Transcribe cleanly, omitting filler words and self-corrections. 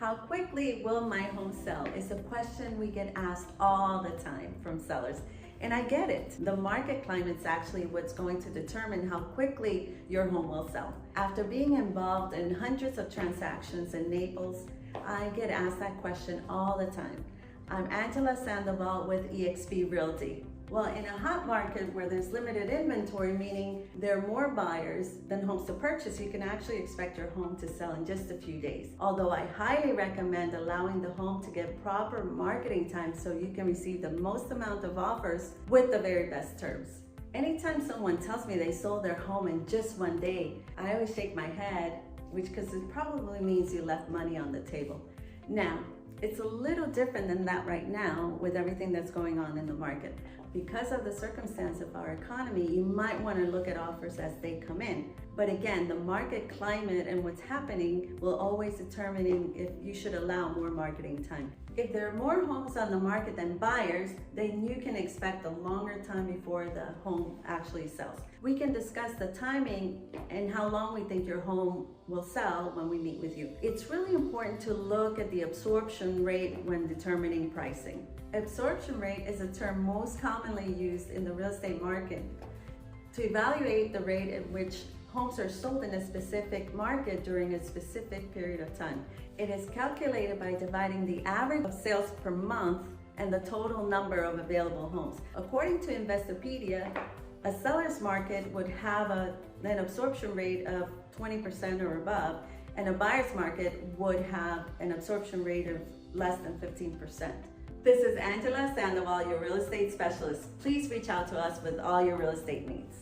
How quickly will my home sell is a question we get asked all the time from sellers. And I get it. The market climate is actually what's going to determine how quickly your home will sell. After being involved in hundreds of transactions in Naples, I get asked that question all the time. I'm 𝗟𝗘𝗧''𝗦 with eXp Realty. Well, in a hot market where there's limited inventory, meaning there are more buyers than homes to purchase, you can actually expect your home to sell in just a few days. Although I highly recommend allowing the home to get proper marketing time so you can receive the most amount of offers with the very best terms. Anytime someone tells me they sold their home in just one day, I always shake my head, because it probably means you left money on the table. Now, it's a little different than that right now with everything that's going on in the market. Because of the circumstance of our economy, you might want to look at offers as they come in. But again, the market climate and what's happening will always determine if you should allow more marketing time. If there are more homes on the market than buyers, then you can expect a longer time before the home actually sells. We can discuss the timing and how long we think your home will sell when we meet with you. It's really important to look at the absorption rate when determining pricing. Absorption rate is a term most commonly used in the real estate market to evaluate the rate at which homes are sold in a specific market during a specific period of time. It is calculated by dividing the average of sales per month and the total number of available homes. According to Investopedia, a seller's market would have an absorption rate of 20% or above, and a buyer's market would have an absorption rate of less than 15%. This is 𝗟𝗘𝗧'𝗦, your real estate specialist. Please reach out to us with all your real estate needs.